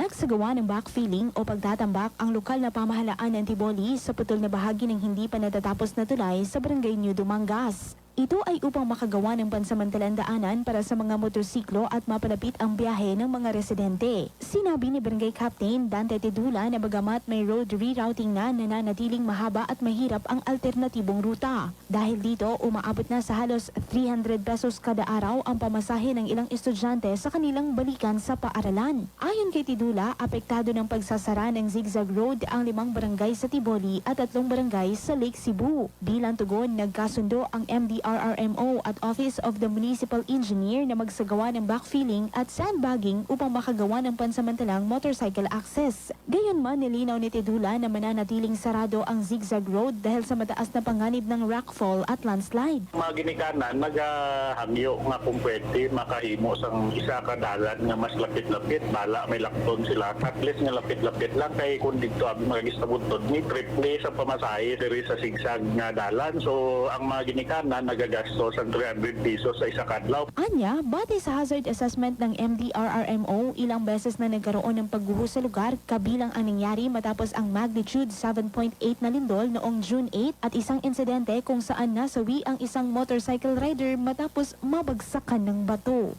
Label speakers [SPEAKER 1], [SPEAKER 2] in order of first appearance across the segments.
[SPEAKER 1] Nagsagawa ng backfilling o pagtatambak ang lokal na pamahalaan ng Tiboli sa putol na bahagi ng hindi pa natatapos na tulay sa Barangay New Dumangas. Ito ay upang makagawa ng pansamantalang daanan para sa mga motorsiklo at mapalapit ang biyahe ng mga residente. Sinabi ni Barangay Captain Dante Tidula na bagamat may road rerouting na, nananatiling mahaba at mahirap ang alternatibong ruta. Dahil dito, umaabot na sa halos 300 pesos kada araw ang pamasahe ng ilang estudyante sa kanilang balikan sa paaralan. Ayon kay Tidula, apektado ng pagsasara ng zigzag road ang 5 barangay sa Tiboli at 3 barangay sa Lake Cebu. Bilang tugon, nagkasundo ang MDRRMO at Office of the Municipal Engineer na magsagawa ng backfilling at sandbagging upang makagawa ng pansamantalang motorcycle access. Gayunman, nilinaw ni Tidula na mananatiling sarado ang zigzag road dahil sa mataas na panganib ng rockfall at landslide.
[SPEAKER 2] Mga ginikanan, nagahangyo nga kung pwede makahimo sang isa ka dalan nga mas lapit-lapit, bala may lakton sila. At least nga lapit-lapit lang kay kung dito abi magistabuntod ni triple sa pamasahe diri sa zigzag nga dalan. So ang mga ginikanan nagagastos ang 300 pesos sa isa kadlaw.
[SPEAKER 1] Anya, batay sa hazard assessment ng MDRRMO, ilang beses na nagkaroon ng pagguho sa lugar, kabilang ang nangyari matapos ang magnitude 7.8 na lindol noong June 8 at isang insidente kung saan nasawi ang isang motorcycle rider matapos mabagsakan ng bato.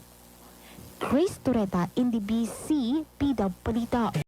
[SPEAKER 1] Chris Tureta, NDBC, PW Balita.